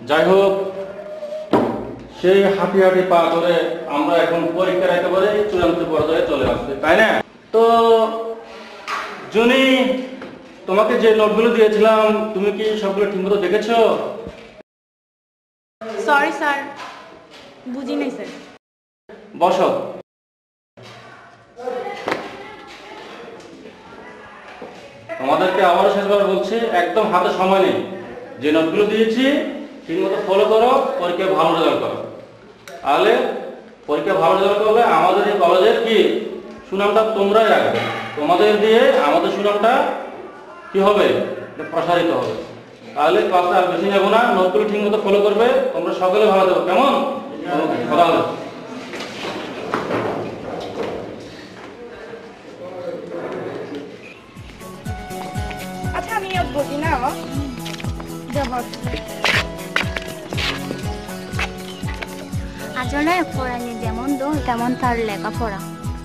যাই হোক, সেই হাঁটি হাঁটি পা ধরে আমরা এখন পরীক্ষার একেবারে চূড়ান্ত পর্যায়ে চলে আসবে, তাই না? তো জুনি, তোমাকে যে নোটগুলো দিয়েছিলাম তুমি কি সবগুলো ঠিকমতো দেখেছো? সরি স্যার, বুঝি নাই স্যার। বসো। তোমাদেরকে আবারও শেষবার বলছি, একদম হাতে সময় নেই। যে নোটগুলো দিয়েছি ঠিকমতো ফলো করো, পরীক্ষায় ভালো রেজাল্ট করো। তাহলে পরীক্ষায় ভালো রেজাল্ট করলে আমাদের এই কলেজের কি সুনামটা তোমরাই রাখবে। তোমাদের দিয়ে আমাদের সুনামটা কি হবে, প্রসারিত হবে। তাহলে ক্লাসটা আর বেশি নেবো না, নোটগুলো ঠিকমতো ফলো করবে, তোমরা সকলে ভালো দেবো, কেমন? কথা হবে। আচ্ছা আমি বুঝি না আসলে পড়ানি যেমন দো তেমন তার লেখাপড়া।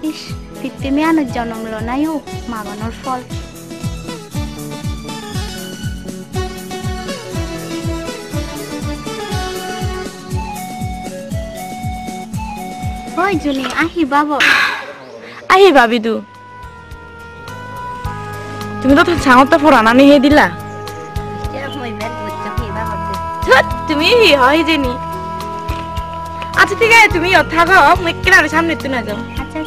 ইস, পৃথিবী আনুর জন্ম লো নাই ও মাগনের ফল। ওই জুনি আহি বাবা, আহি ভাবি তুমি তো ছাঙত ফোরানা নিয়ে দিলা। তুমি হয় জেনি। আচ্ছা ঠিক আছে, তুমি থাকো, কেনারে সামনে তুই না যাও। আচ্ছা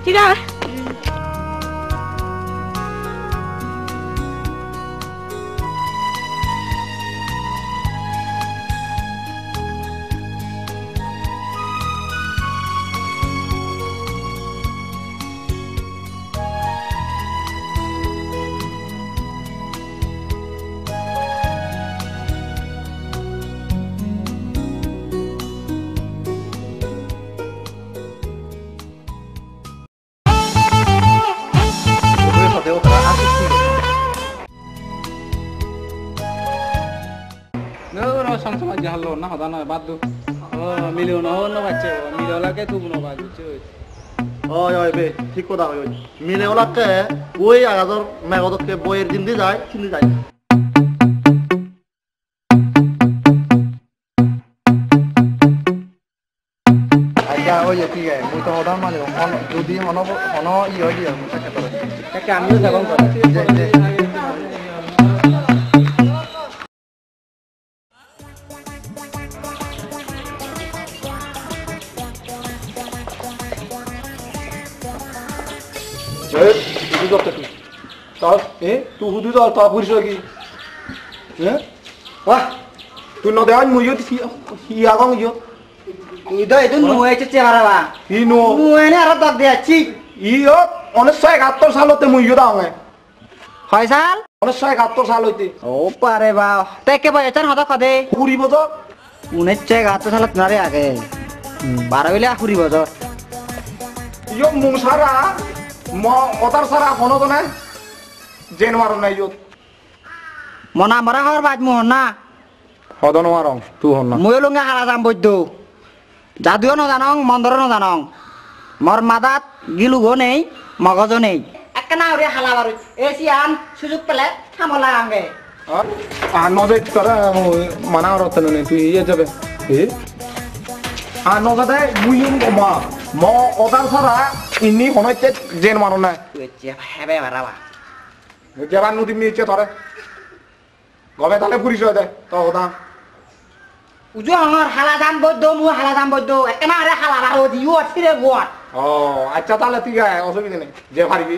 ঠিক আছে। sama jahallo na hodana badu milio no bache milio la ke tu no badu choi ওই বে ঠিক কথা ওই মিলে ওলাকে ওই আগাদর মেগদকে বইয়ের দিন দিয়ে যায় চিনি যায় আচ্ছা ওই ঠিক আছে মুই তো হদার মানে যদি হন ই হয় দিয়া মুই তাকে করে তাকে আমিও যাবন করে tu hudu dal ta puris lagi wah tu no de an mu yo ti hi agong yo itu nuwe cece maraba ino nuwe ne arab dak dia cik iyo 1971 সালতে মুই yo দাও কয় সাল 1971 সাল হইতে ও পারে বা তেকে বয়সের হদা কদে 20 বছর 1971 সালত নারে আগে 12 হইলে 20 বছর yo mung sara mo otar sara kono to নাই জেন মারন নাই yo মনা মরা হর বাজ মোহনা হদন মারং তু হন মই লঙ্গা হারা যাম বৈদ্য জাদুও ন জানং মন্দর ন জানং মর মাদাত গিলুগো নেই মগজও নেই একনা ওরে হালা বারু এসিয়ান সুযোগ পেলে থামলা আঙ্গে আর নজে করে মানা রতন নেই তুই ইয়ে যাবে আর নজে মুইম মা ম ওদার সারা ইনি হনতে জেন মারন নাই তুই হেবে বারাবা যেবার নদী নিচে ধরে গবে তাহলে পুলিশ হয়ে যায় তো ওদা উজু আমার হালা দাম বৈদ্য মু হালা দাম বৈদ্য একনা আরে হালা বারো দিও আছিরে গোয়াত ও আচ্ছা তাহলে ঠিক আছে অসুবিধা নেই যে পারবি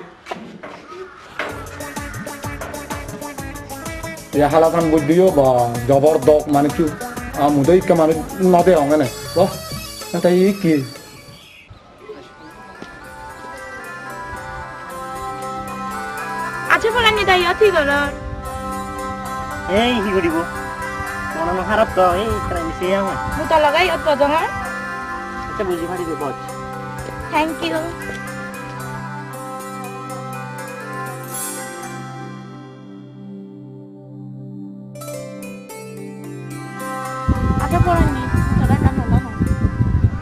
ইয়া হালা দাম বুদ্ধিও বা জবরদক মানে কি মুদই কে মানে নদে হঙ্গে না ও তাই কি আচ্ছা ফলানি দাই অতি গলর এই কি করিব মন খারাপ তো এই তাই মিশে আমার মুতা লাগাই অত জমার আচ্ছা বুঝি পারি দে বল থ্যাংক ইউ আচ্ছা ফলানি তোরা কান হলো না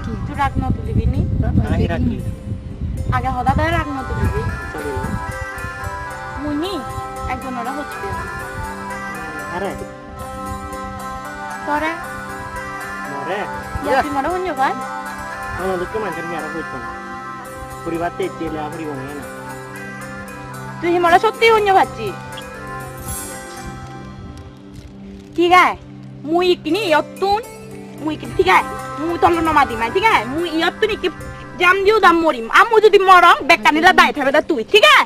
কি তুই রাগ না তুলিবি নি আমি রাখি আগে হদা দাই রাগ না তুলিবি মুনি একজন ওরা হচ্ছে আরে Tore. More. Jadi mana punya kan? Ono dukke mancar mi ara hoiton. Puribate chele apuri gone na. তুই হিমালয় সত্যি অন্য ভাবছি ঠিক আছে মুই কিনি ইয়তুন মুই কিনি ঠিক আছে মুই তল নমা দিমাই ঠিক আছে মুই ইয়তুন কি জাম দিও দাম মরিম আমু যদি মরং বেকানিলা দাই থাকবে দা তুই ঠিক আছে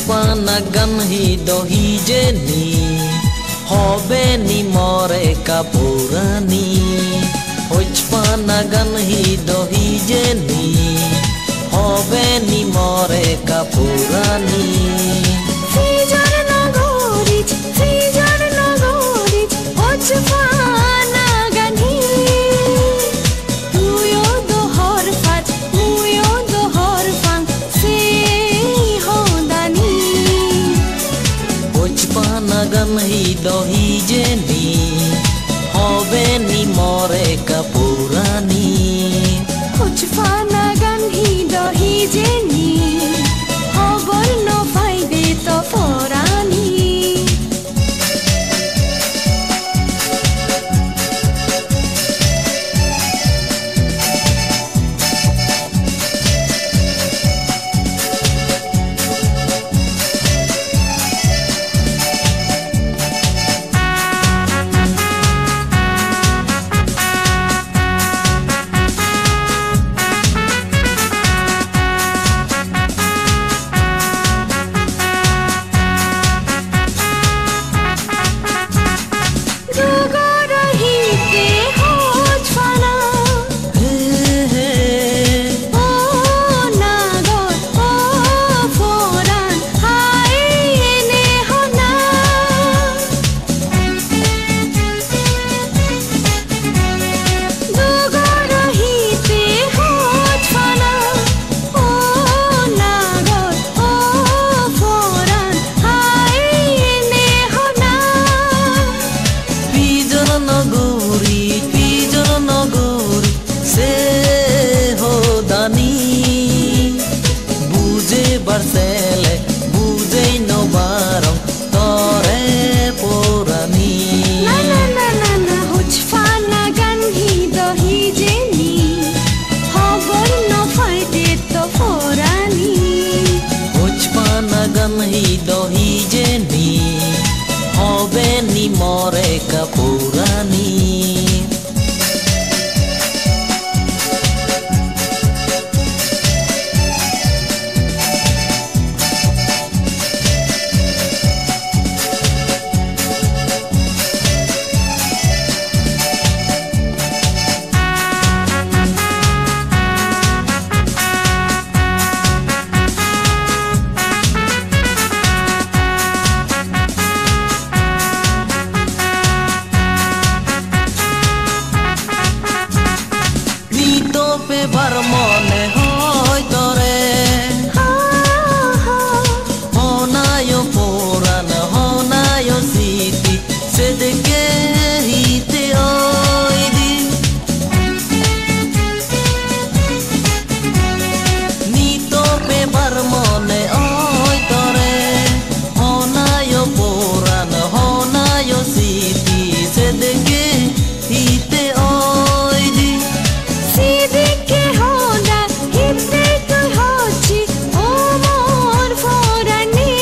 Panagan hidohi jeni hobe ni more kapurani Hoj panagan hidohi jeni hobe ni more kapurani Fijar nagorich hoj panagan hi Muyo dohor fang se Panagan hidohi jeni hobe ni more kapurani Hoj panagan hidohi jeni hobor no faibe to forani Barcele buze no barong tore porani Na hoj panagan hidohi jeni hobor no faibe to forani Hoj panagan hidohi jeni hobe ni more kapurani Barmone hoy tore honayo puran honayo siti sedeke hite oidi nito pe barmone hoy tore honayo puran honayo siti sedeke hite oidi Sidike hoda hitte tu hochi omor forani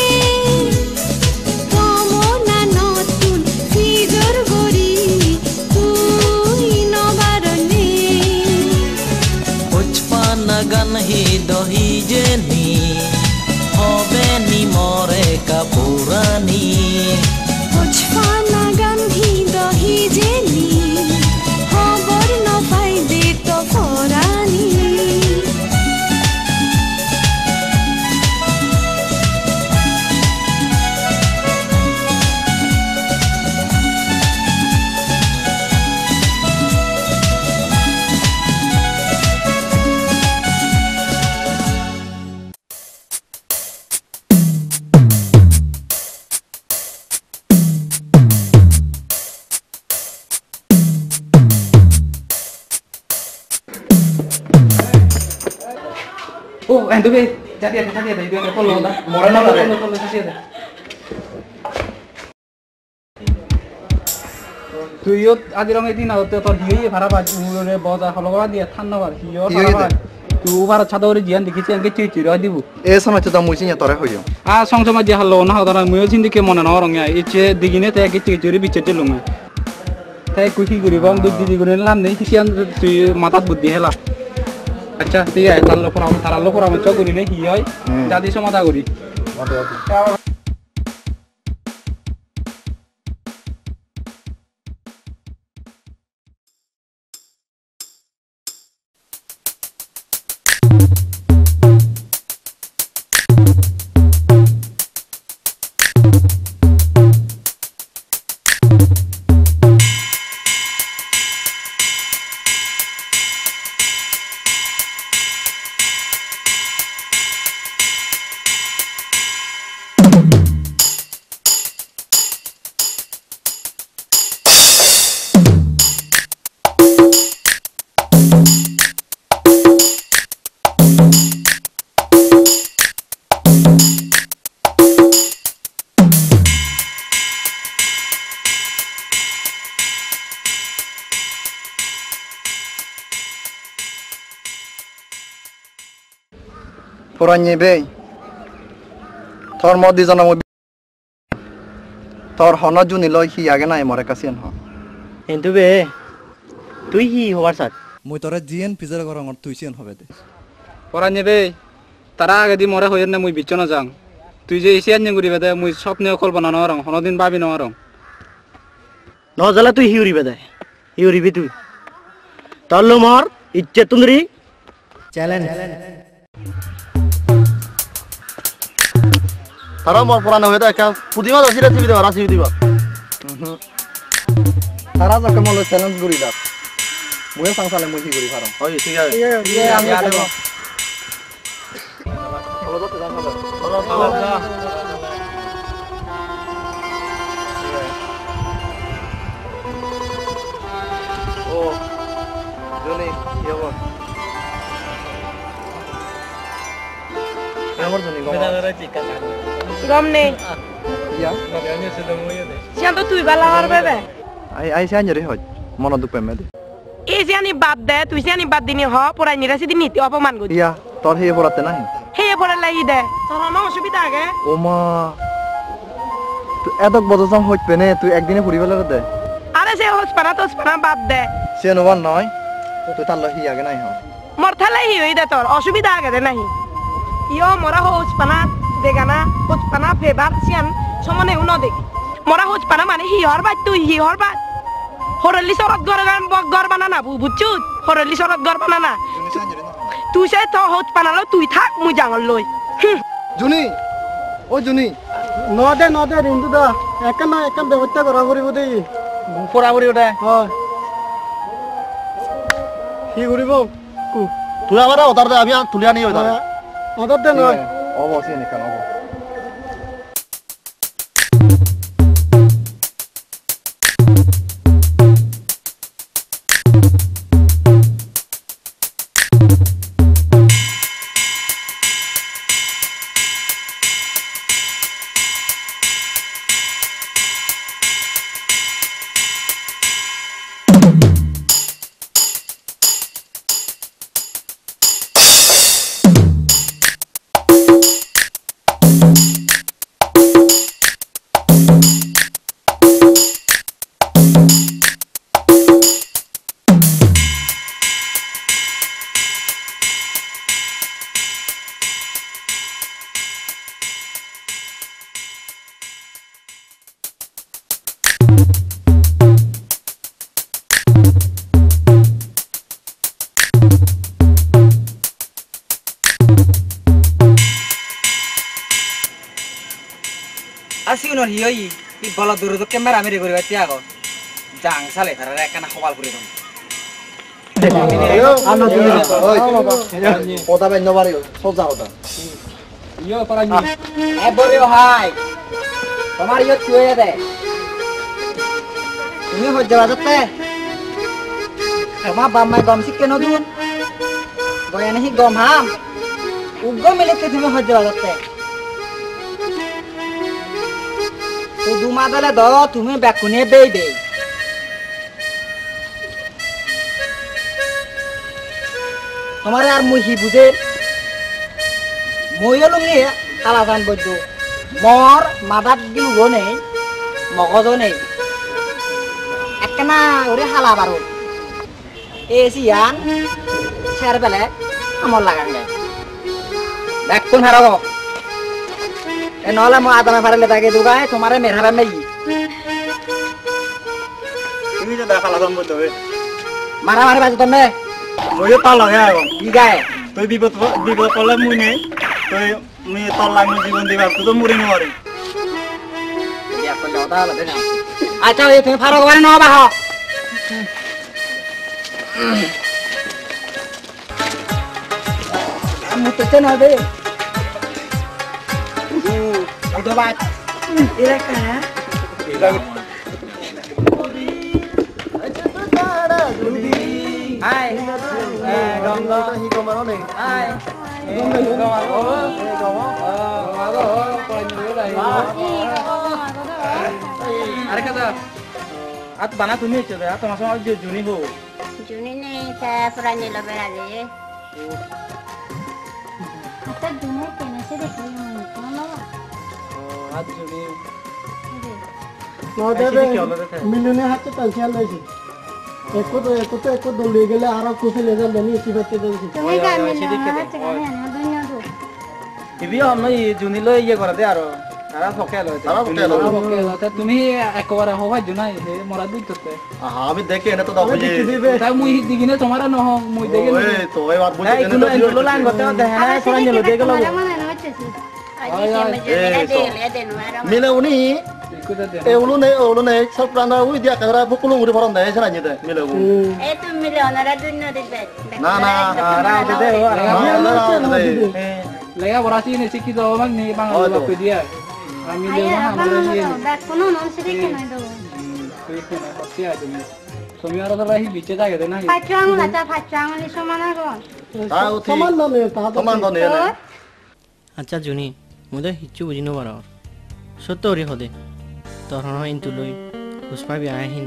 Tomona notun figor gori tui no barani Hoj panagan hidohi jeni hobe ni Rani Hojfana gandhi dahi jeni Hobor no paibe to porani Oh, tu be, jadi ada, itu yang follow dah. Moral nak ada. Follow jadi ada. Tu yo, adi orang itu nak tu hiyo para baju ure bawa kalau orang dia than nabar hiyo para baju. Tu para chada ure jian dikit yang kecil ciri adi bu. Sama cerita musiknya tore hoyo. Song sama dia halau nah orang muyo sini ke mana orang ya, ice digini teh kecil ciri bicara celunga. Teh kuki guri bang tu di guri lam nih kian tu mata budi hela. আচ্ছা ঠিক আছে তার লোক আমি চক করি না কি হয় দাদি সমাধা করি Poranya be, thor mod di zona mo, thor hona juni loy hi age na emore kasian ho. Hentu be, tuh hi hobar sat. Moi tore jien pizza korang or tuisian hobe de. পরান নেবে তারা আগে দি মরে হইর না মুই বিচনা যাং তুই যে Asian নিগুরি বেদে মুই স্বপ্নে কল্পনা না রং হনদিন ভাবি না রং নজলা তুই হিউরি বেদে হিউরিবি তুই তাহলে মর ইচ্ছে তুন্দরি challenge Tara mor porana hoye ta ekka pudima dasi recipe diba recipe diba. Tara ja kemalo challenge guri da. Moi sangsale moi hi guri pharam. Oi ঠিক আছে ইয়ে আমি আদেব Oh, Joni, iya bos. Nomor Joni, গম নেই iya. Sean তো তুই বালা আর বেবে Ai saya nyeri hoj, mono duk pemede. এই সিয়ানি বাদ দে তুই সিয়ানি বাদ দিনি হ পড়াই নিরাসি দিন নীতি অপমান করি Iya, tor hi porate nahi. হে পড়া লাগি দে তোর না অসুবিধা আগে Oma, tu edok bodosam hoj pene, tu ekdine puri bela de. আরে সে হোসপানা তো হোসপানা বাদ দে Se no van noy, tu tal hi age nahi ho. মোর থালাই হই দে তোর অসুবিধা আগে দে নাহি ইয়ো মোরা হোসপানা দেগানা হোসপানা ফেবার সিয়ান সমনে উনো দেখ মোরা হোসপানা মানে হিহর বাদ তুই হিহর বাদ হরলি সরত গর বানানা বুঝছুত হরলি সরত গর বানানা তুই সে তো হোসপানালো তুই থাক মুই জাঙ্গল লই Juni, oh Juni. নদে রিন্দু দা একান ব্যবস্থা করা করিব দেই পড়াবড়ি ওটা হয় কি করিব কু তুই আমারা ওতার দে আমি তুলিয়া নিয়ে ওতার। অদর দে নয় Obo sih nih kan obo. দিনৰ হি হই ই বলা দূৰ তো কেমেৰা মেৰি কৰি বাতি আগো জাং চালে ফেৰা একানা খবাল কৰি দম কথা বাইন নবারে সোজা কথা ইয়ো পারা নি এ বরে হাই তোমার ইয়ো চুয়ে দে তুমি হজ্জা বাজতে তোমার বাম্মাই গম শিখকে নদুন গয়া নাহি গম হাম উগ্গ মিলেতে তুমি হজ্জা বাজতে তো দুমা দলে দ তুমি বেকুনে বেই দে তোমারে আর মুই হি বুঝে মইও লুঙ্গি কালা জান বৈদ্য মর মাদাত গিলুগো নেই মগজও নেই একখানা ওরে হালা বারো এসিয়ান শেয়ার পেলে আমার লাগান যায় দেখ কোন হারাবো এ নহলে মই আদামে ফারিলে তাকে দুগায় তোমারে মেরহাবে মেই তুমি যে দেখা লাগাম বলতে মারা মারি বাজু তুমি মইও তাল লাগে আইবো কি গায় তুই বিপদ পড়লে মুই নেই তুই মুই তাল লাগি জীবন দিবা তুই তো মুড়ি নরে বিয়া করলে ওটা হলো না আচ্ছা এই তুমি ফারো করে নাও বাহ আমি তো না দে udah bat ira kana hai dong dong hi ko maro ne hai dong dong maro maro ko ni dai are kata at bana tumi chole at ma sama juni ho juni ne ta purani lo berale ata juni kena se dekhi no at juni মিলনে হাতে টানছিয়াল লাইছি একো দলি গেলে আর কুছে laser দেনি সিবাতে দেছি তুমি গা মিলনে হাতে গানে আনো দুনিয়া দো টিভি আমরা জুনি লই ইয়ে করে দে আর তারা ফকে লয় তা তুমি একবার হওয়াই জুনাই হে মরা দুই তোতে আমি দেখে এনে তো দাও তাই মুই দিগিনে তোমারা নহ মুই দেখে ওই তো ওই বাত বলতে এই গুলো লাইন করতে দেয় না সরাই নিলো দেখে লো মানে নচেছি আজি কে মে জুনি দে নো আর মিলে উনি এউলো নেই সব প্রাণা উই দিয়া কারা বকুলু উড়ে ভরন দেয় সেনা নিতে মিলে উ এ তুমি মিলে ওনারা দুনিয়া দিবে না না রা দে lega borasi ne sikki do mang ni bang lo pe dia ami le ma ha le ni দেখ কোনো নন সে দেখে নাই দো koi ko na hostia তুমি somiara da rahi biche da gede na পাচং লাটা পাচং নি সমান গন তা উঠি সমান না নে তা সমান তো নেই আচ্ছা জুনি মুদে হিচ্ছু বুঝিন পার সত্য রে হদে তোর হন ইনতু লই পুষ্পা বি আইহিন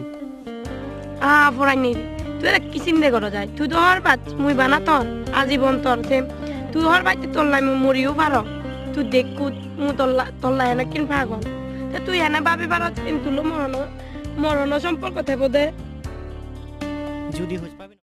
পড়াইনি তুই কিসিম দে করা যায় তুই তো হর বাত মুই বানা তোর আজীবন তোর থেম তুই হর বাইতে তোল্লাই মুই মরিও পারো তুই দেখু মু তোল্লাই এনে কিন পাগল তুই এনে ভাবি পারো কিন্তু মরণ সম্পর্ক থেবো দে যদি হুস পাবি